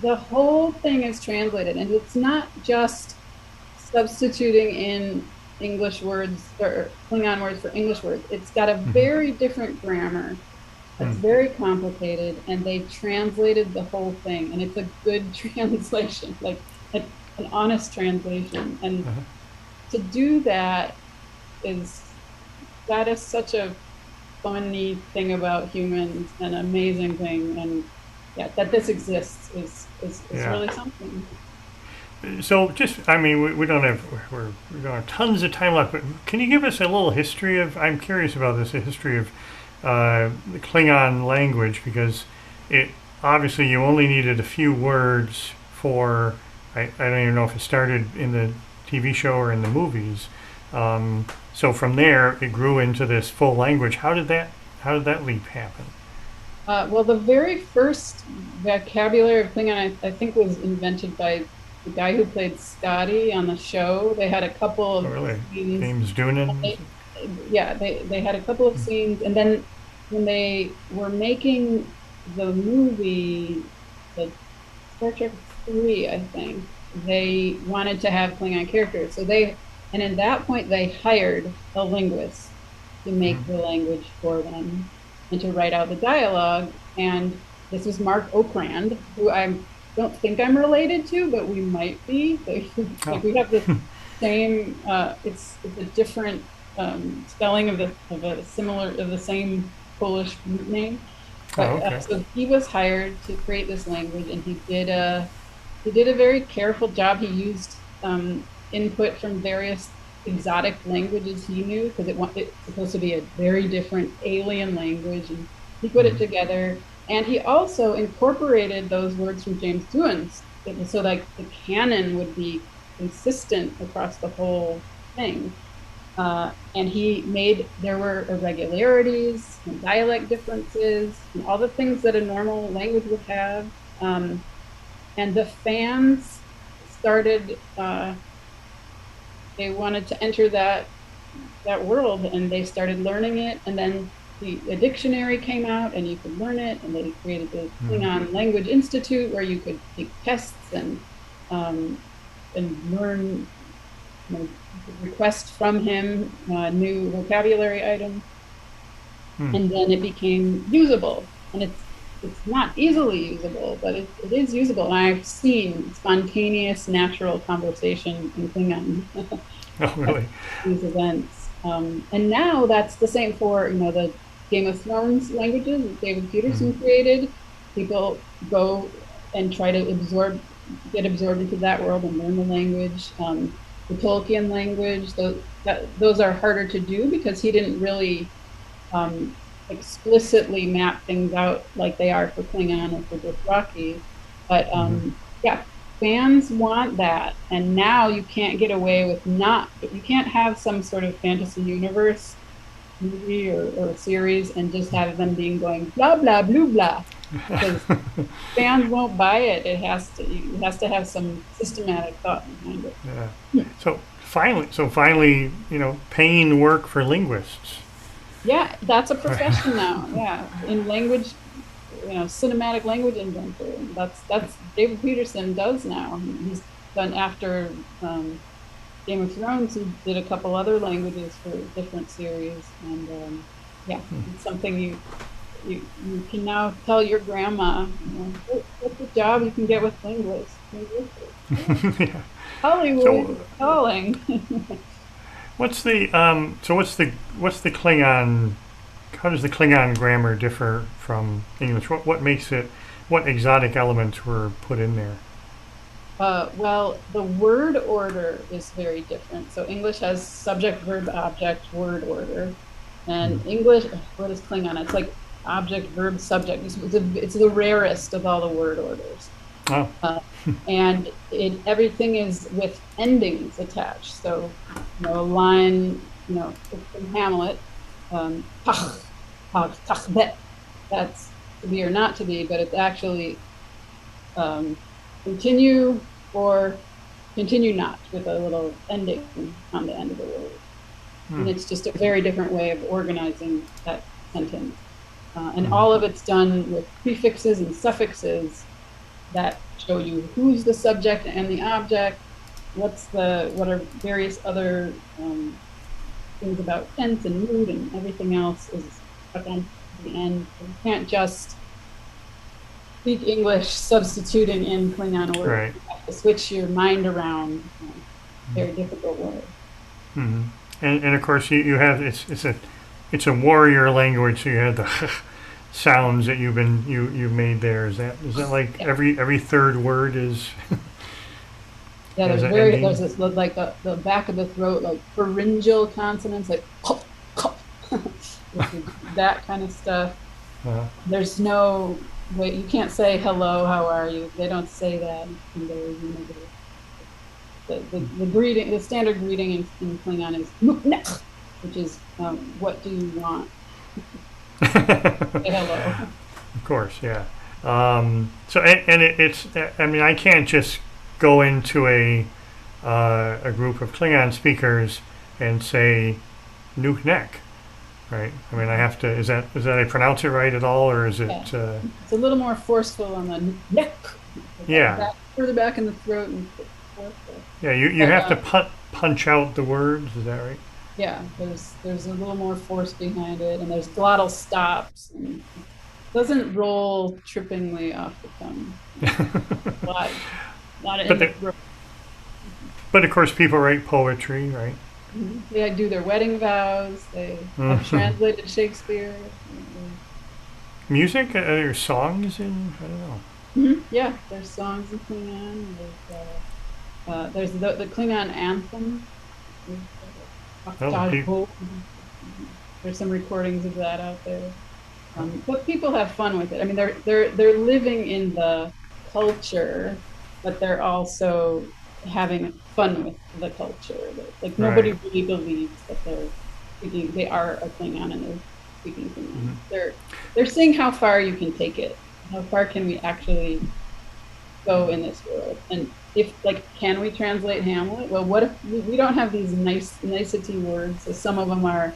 the whole thing is translated, and it's not just substituting in English words or Klingon words for English words. It's got a very different grammar. It's very complicated, and they translated the whole thing, and it's a good translation, like an honest translation. And to do that is such a funny thing about humans, an amazing thing, and yeah, that this exists is really something. So just, I mean, we don't have we don't have tons of time left, but can you give us a little history of? I'm curious about this, a history of the Klingon language, because it obviously you only needed a few words for. I don't even know if it started in the TV show or in the movies. So from there, it grew into this full language. How did that leap happen? Well, the very first vocabulary of Klingon, I think, was invented by the guy who played Scotty on the show. They had a couple of scenes. James Doonan? They had a couple of scenes, and then when they were making the movie, the Star Trek 3, I think, they wanted to have Klingon characters. And in that point, they hired a linguist to make the language for them and to write out the dialogue. And this was Mark Okrent, who I don't think I'm related to, but we might be. Like we have the same. It's a different spelling of the same Polish root name. But, so he was hired to create this language, and he did a very careful job. He used input from various exotic languages he knew, because it's supposed to be a very different alien language, and he put it together. And he also incorporated those words from James Doohan's, so like the canon would be consistent across the whole thing. And there were irregularities and dialect differences and all the things that a normal language would have. And the fans started, they wanted to enter that world, and they started learning it. And then a dictionary came out, and you could learn it. And they created the Klingon Language Institute, where you could take tests and learn, request from him new vocabulary items. And then it became usable. And it's not easily usable, but it is usable. And I've seen spontaneous, natural conversation in Klingon. Oh, really? These events. And now that's the same for, the Game of Thrones languages that David Peterson created. People go and try to get absorbed into that world and learn the language. The Tolkien language, those are harder to do, because he didn't really explicitly map things out like they are for Klingon or for Dothraki. But fans want that, and now you can't get away with you can't have some sort of fantasy universe movie or series and just have them going blah blah blah blah, because fans won't buy it. It has to have some systematic thought behind it. Yeah. So finally, paying work for linguists. Yeah, that's a profession now. Yeah, in language, cinematic language inventor. That's David Peterson does now. He's done, after Game of Thrones, he did a couple other languages for different series, and it's something you can now tell your grandma, what's the job you can get with linguists. Yeah. Hollywood calling. What's the Klingon? How does the Klingon grammar differ from English? What makes it? What exotic elements were put in there? Well, the word order is very different. So English has subject, verb, object, word order, and English. What is Klingon? It's like object, verb, subject. It's the rarest of all the word orders. Oh. And everything is with endings attached. So, a line, from Hamlet, bet, that's to be or not to be, but it's actually continue or continue not, with a little ending on the end of the word. And it's just a very different way of organizing that sentence. And all of it's done with prefixes and suffixes that show you who's the subject and the object, what are various other things about tense and mood, and everything else is stuck on the end. You can't just speak English substituting in Klingon words. Right. You have to switch your mind around. Very difficult way. Mm-hmm. And of course you have it's a warrior language, so you have the sounds that you made there. Is that like every third word is? Yeah, there's this like the back of the throat, like pharyngeal consonants, like pop, pop. That kind of stuff. There's no way, you can't say hello, how are you? They don't say that in the greeting, the standard greeting in Klingon is "Nuknek," which is what do you want? Say hello. Of course, yeah. So it's I mean, I can't just go into a group of Klingon speakers and say "Nuknek," right? I mean, I have to. Is that I pronounce it right at all, or is it? Yeah. It's a little more forceful on the neck. Yeah. Further back in the throat and forth. Yeah, you have to punch out the words. Is that right? Yeah, there's a little more force behind it, and there's glottal stops, and it doesn't roll trippingly off the tongue. But of course, people write poetry, right? They do their wedding vows. They have translated Shakespeare. Music? Are there songs in? I don't know. Yeah, there's songs in Klingon. There's the Klingon anthem. There's some recordings of that out there. But people have fun with it. I mean, they're living in the culture, but they're also having fun with the culture. Like nobody really believes that they are a Klingon and they're speaking Klingon. They're seeing how far you can take it. How far can we actually go in this world? And if, like, can we translate Hamlet? Well, what if we don't have these nicety words? So some of them are,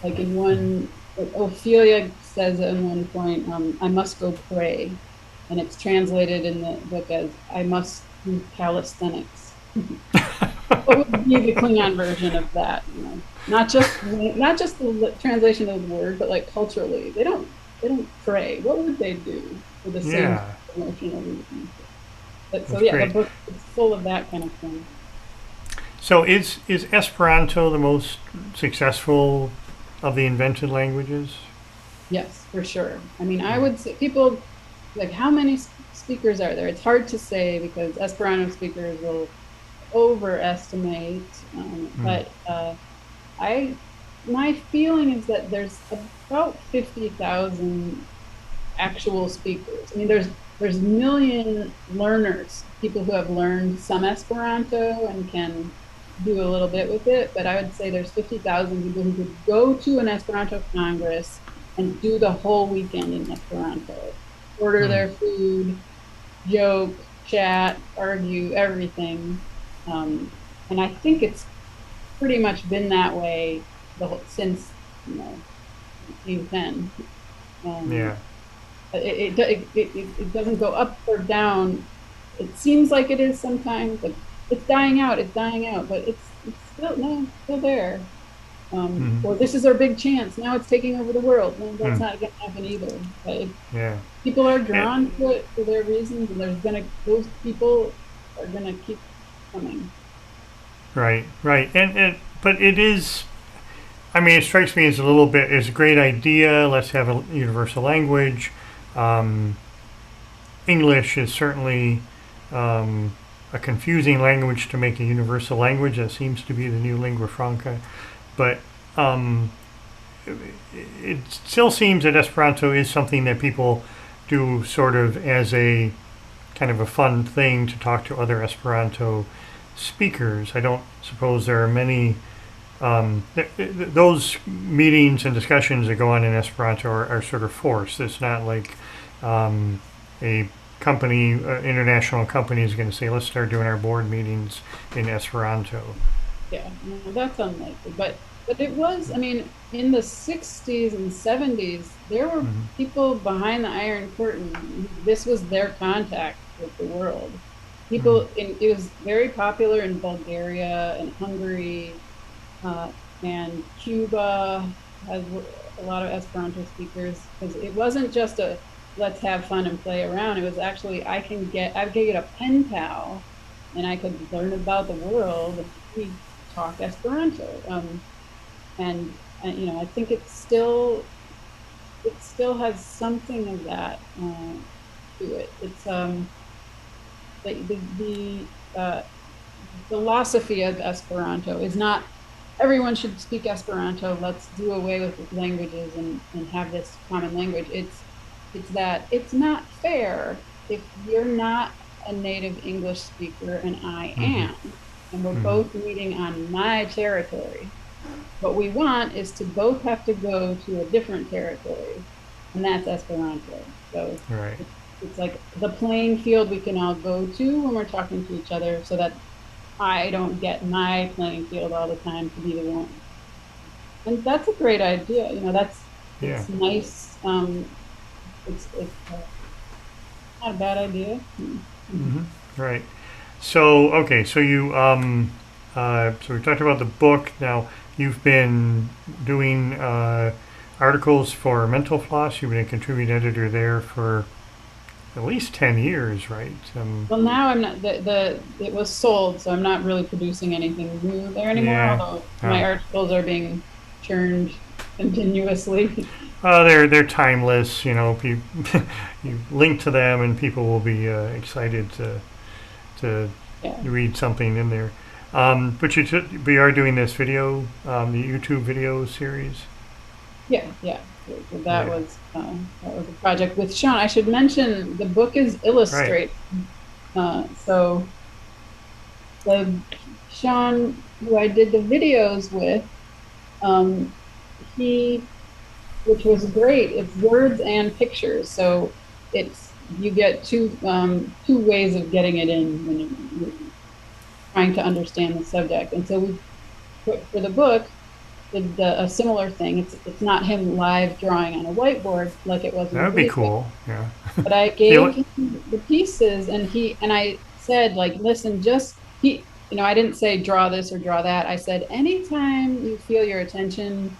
like in one, like Ophelia says at one point, I must go pray. And it's translated in the book as, I must do calisthenics. What would be the Klingon version of that? You know? Not just the translation of the word, but like culturally. They don't pray. What would they do for the same emotional reason? But so the book is full of that kind of thing. So is Esperanto the most successful of the invented languages? Yes, for sure. I mean, I would say people, like, how many speakers are there? It's hard to say because Esperanto speakers will overestimate. But my feeling is that there's about 50,000 actual speakers. I mean, there's a million learners, people who have learned some Esperanto and can do a little bit with it, but I would say there's 50,000 people who could go to an Esperanto Congress and do the whole weekend in Esperanto. Order their food, joke, chat, argue, everything. And I think it's pretty much been that way since, 1910. It doesn't go up or down. It seems like it is sometimes, but it's dying out, but it's still there. Or this is our big chance, now it's taking over the world. No, that's not going to happen either. But people are drawn to it for their reasons, and those people are going to keep coming. Right. But it is, I mean, it strikes me as it's a great idea, let's have a universal language. English is certainly a confusing language to make a universal language. That seems to be the new lingua franca. But it still seems that Esperanto is something that people do sort of as a kind of a fun thing to talk to other Esperanto speakers. I don't suppose there are many those meetings and discussions that go on in Esperanto are sort of forced. It's not like a company, international company is going to say, let's start doing our board meetings in Esperanto. Yeah, no, that's unlikely. But But it was, I mean, in the 60s and 70s, there were people behind the Iron Curtain. This was their contact with the world. People, it was very popular in Bulgaria and Hungary, and Cuba has a lot of Esperanto speakers, because it wasn't just a let's have fun and play around. It was actually I could get a pen pal, and I could learn about the world. And we talk Esperanto, and you know, I think it still has something of that to it. It's the philosophy of Esperanto is not everyone should speak Esperanto. Let's do away with languages and have this common language. It's that it's not fair if you're not a native English speaker and I am, and we're both meeting on my territory. What we want is to both have to go to a different territory, and that's Esperanto. So Right. it's like the playing field we can all go to when we're talking to each other, so that I don't get my playing field all the time to be the one. And that's a great idea. You know, it's nice. It's not a bad idea. Right. So okay. So you so we talked about the book. Now you've been doing articles for Mental Floss. You've been a contributing editor there for at least 10 years, right? Well, now I'm not. It was sold, so I'm not really producing anything new there anymore. Yeah. Although my articles are being churned continuously. They're timeless. You know, you link to them, and people will be excited to read something in there. But we are doing this video, the YouTube video series. Yeah. That was a project with Sean. I should mention the book is illustrated. So Sean, who I did the videos with, which was great. It's words and pictures, so you get two ways of getting it in when you're trying to understand the subject. And so we put for the book did a similar thing. It's not him live drawing on a whiteboard like it was. That would be cool. Yeah. But I gave him the pieces, and I said, like, listen, I didn't say draw this or draw that. I said, anytime you feel your attention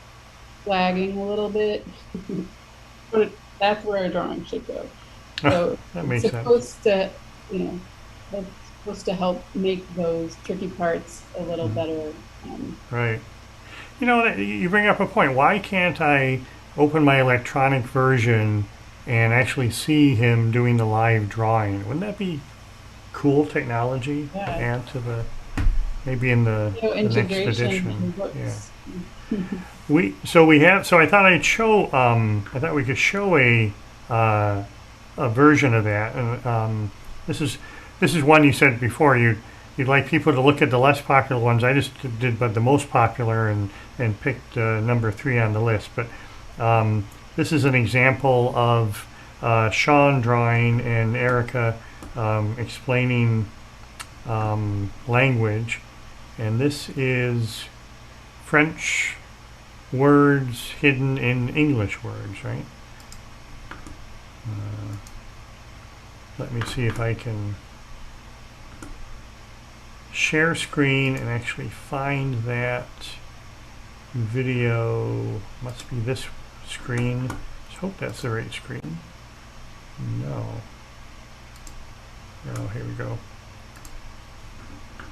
flagging a little bit, that's where a drawing should go. So that makes it's supposed to, it's supposed to help make those tricky parts a little better. Right. You know, you bring up a point. Why can't I open my electronic version and actually see him doing the live drawing? Wouldn't that be cool technology to add to the, maybe in the next edition? Yeah. So I thought I'd show. I thought we could show a version of that, and this is one you said before. You'd like people to look at the less popular ones. I just did but the most popular and picked number 3 on the list. But this is an example of Sean drawing and Arika explaining language, and this is French words hidden in English words, right? Let me see if I can share screen and actually find that video. Must be this screen. Let's hope that's the right screen. No. Oh, here we go.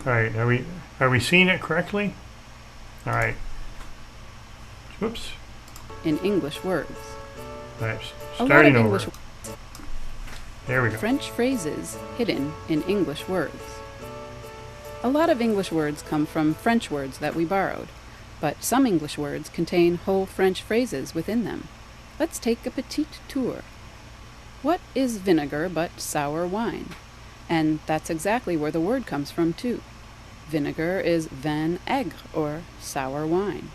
All right, are we seeing it correctly? All right. Whoops. In English words. That's A lot starting of over. English There we go. French phrases hidden in English words. A lot of English words come from French words that we borrowed, but some English words contain whole French phrases within them. Let's take a petit tour. What is vinegar but sour wine? And that's exactly where the word comes from too. Vinegar is vin aigre, or sour wine.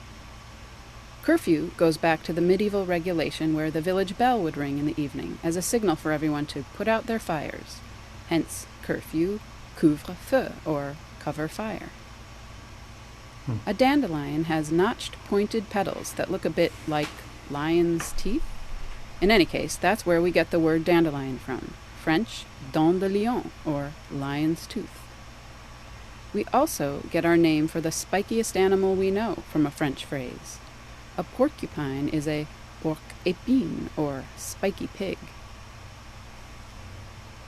Curfew goes back to the medieval regulation where the village bell would ring in the evening as a signal for everyone to put out their fires. Hence, curfew, couvre-feu, or cover fire. A dandelion has notched, pointed petals that look a bit like lion's teeth. In any case, that's where we get the word dandelion from. French, dent de lion, or lion's tooth. We also get our name for the spikiest animal we know from a French phrase. A porcupine is a porc épine, or spiky pig.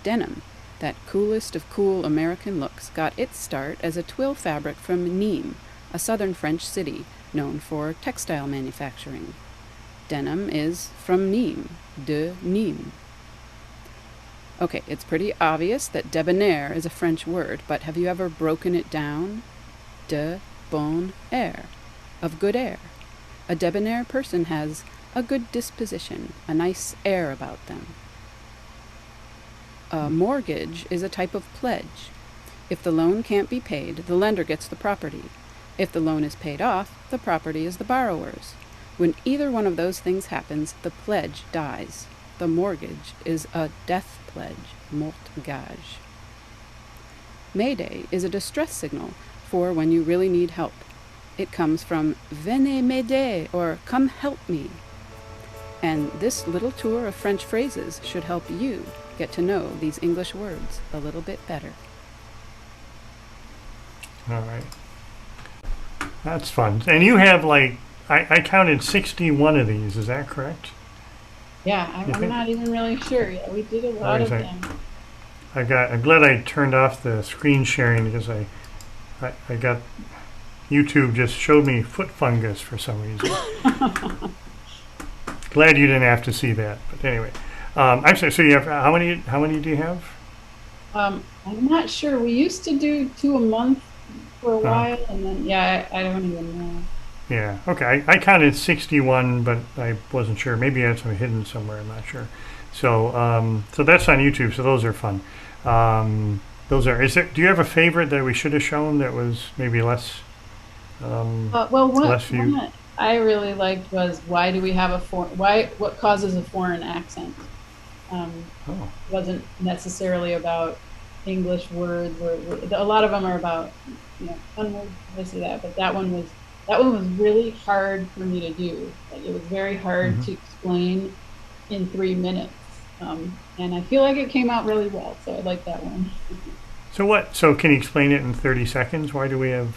Denim, that coolest of cool American looks, got its start as a twill fabric from Nîmes, a southern French city known for textile manufacturing. Denim is from Nîmes, de Nîmes. Okay, it's pretty obvious that debonair is a French word, but have you ever broken it down? De bon air, of good air. A debonair person has a good disposition, a nice air about them. A mortgage is a type of pledge. If the loan can't be paid, the lender gets the property. If the loan is paid off, the property is the borrower's. When either one of those things happens, the pledge dies. The mortgage is a death pledge, mortgage. Mayday is a distress signal for when you really need help. It comes from venez m'aider, or come help me. And this little tour of French phrases should help you get to know these English words a little bit better. All right. That's fun. And you have I counted 61 of these, is that correct? Yeah, I'm not even really sure yet. We did a lot of them. I'm glad I turned off the screen sharing because I got YouTube just showed me foot fungus for some reason. Glad you didn't have to see that. But anyway, I'm sorry. So you have how many do you have? I'm not sure. We used to do 2 a month for a while, and then I don't even know. Yeah. Okay. I counted 61, but I wasn't sure. Maybe I had some hidden somewhere. I'm not sure. So so that's on YouTube. So those are fun. Those are. Do you have a favorite that we should have shown that was maybe less? One that I really liked was why do we have what causes a foreign accent? It wasn't necessarily about English words, or a lot of them are about fun words, this or that. But that one was really hard for me to do. It was very hard to explain in 3 minutes, and I feel like it came out really well. So I like that one. So can you explain it in 30 seconds? Why do we have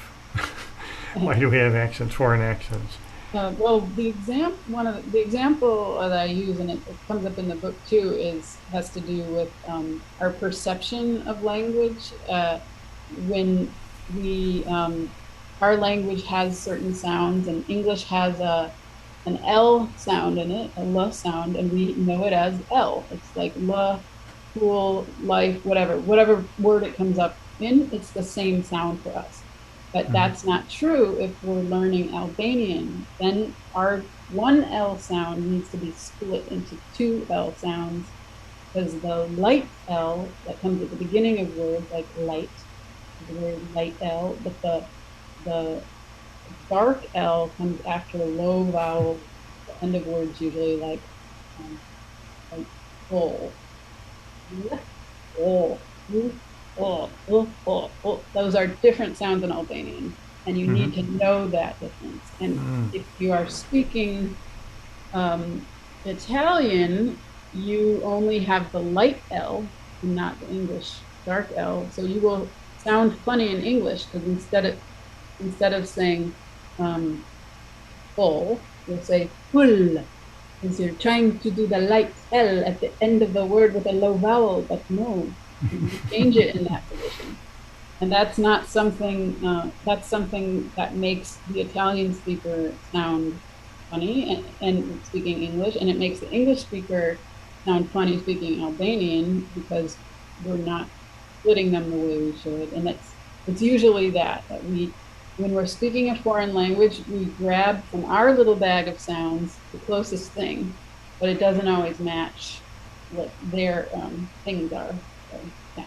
accents, foreign accents? Well, the example that I use, and it comes up in the book too, has to do with our perception of language. When we our language has certain sounds, and English has an L sound in it, a L sound, and we know it as L. It's like L, cool, life, whatever word it comes up in, it's the same sound for us. But that's not true if we're learning Albanian. Then our one L sound needs to be split into 2 L sounds, because the light L that comes at the beginning of words, like light, the word light L, but the dark L comes after a low vowel, the end of words usually, like full. Those are different sounds in Albanian, and you need to know that difference. And if you are speaking Italian, you only have the light L, not the English dark L. So you will sound funny in English, because instead of saying full, you'll say full, because you're trying to do the light L at the end of the word with a low vowel, but no, you change it in that position. And that's not something, that's something that makes the Italian speaker sound funny and speaking English, and it makes the English speaker sound funny speaking Albanian, because we're not splitting them the way we should. And it's usually that we, when we're speaking a foreign language, we grab from our little bag of sounds the closest thing, but it doesn't always match what their things are. So, yeah.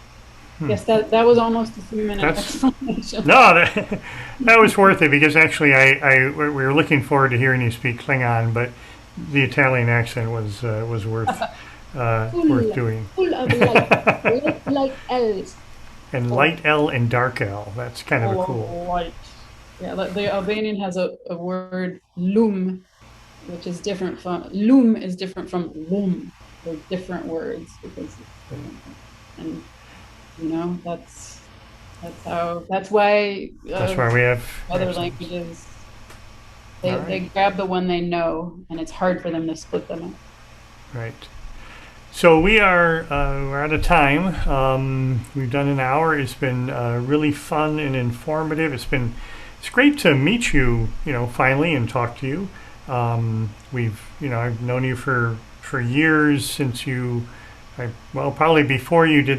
Yes, that was almost a 3-minute explanation. No, that was worth it, because actually we were looking forward to hearing you speak Klingon, but the Italian accent was worth doing. Full of light L's. And light L and dark L. That's kind of a cool. Light. Yeah, the Albanian has a word lum, which is different from lum is different from lum. They're different words because it's different. And you know that's why That's why we have other accents. languages All right. they grab the one they know, and it's hard for them to split them up. Right. So we're out of time. We've done an hour. It's been really fun and informative. It's great to meet you, finally and talk to you. I've known you for years since probably before you did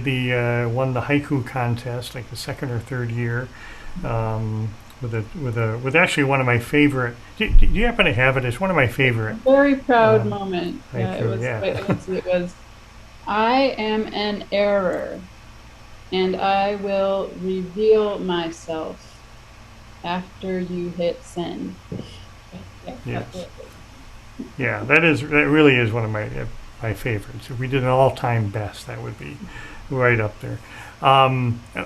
won the haiku contest, like the second or third year. With actually one of my favorite. Do you happen to have it? It's one of my favorite. Very proud moment. Haiku, yeah. It was. I am an error, and I will reveal myself after you hit send. Yes. Yeah, that really is one of my favorites. If we did an all-time best, that would be right up there.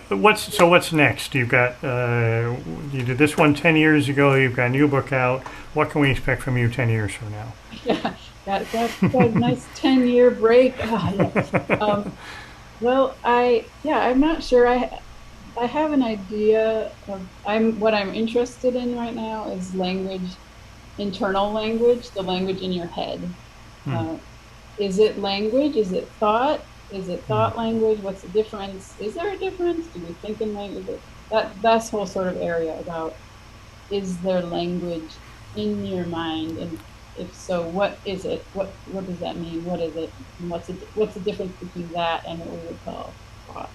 What's next? You've got you did this one 10 years ago. You've got a new book out. What can we expect from you 10 years from now? Yeah, that's a nice 10-year break. Yeah. Well, I'm not sure. I have an idea of what I'm interested in right now is language, internal language, the language in your head. Is it language? Is it thought? Is it thought language? What's the difference? Is there a difference? Do we think in language? That's whole sort of area about, is there language in your mind? And if so, what is it? What does that mean? What is it? And what's the difference between that and what we would call thought?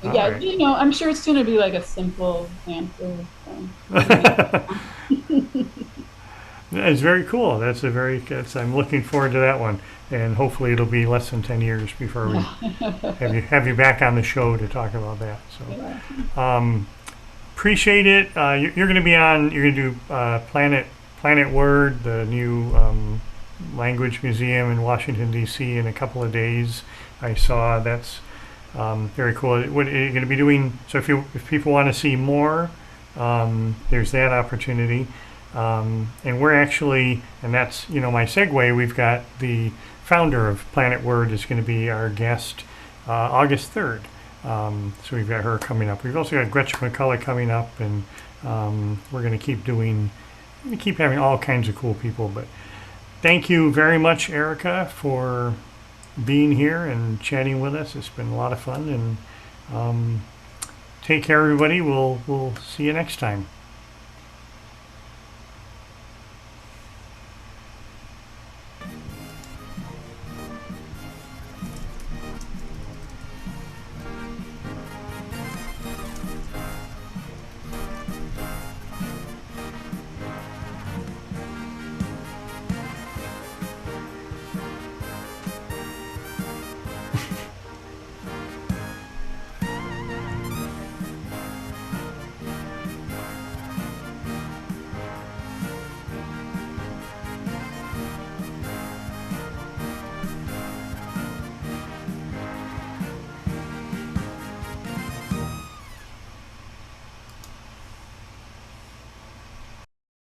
So, yeah, right. I'm sure it's going to be like a simple answer. It's very cool. I'm looking forward to that one, and hopefully it'll be less than 10 years before we have you back on the show to talk about that. So, appreciate it. You're going to be on. You're going to do Planet Word, the new language museum in Washington D.C. in a couple of days. I saw that's very cool. What are you going to be doing? So if people want to see more, there's that opportunity. And we're actually, and that's, my segue, we've got the founder of Planet Word is going to be our guest August 3rd. So we've got her coming up. We've also got Gretchen McCullough coming up, and we're going to keep having all kinds of cool people. But thank you very much, Arika, for being here and chatting with us. It's been a lot of fun, and take care, everybody. We'll see you next time.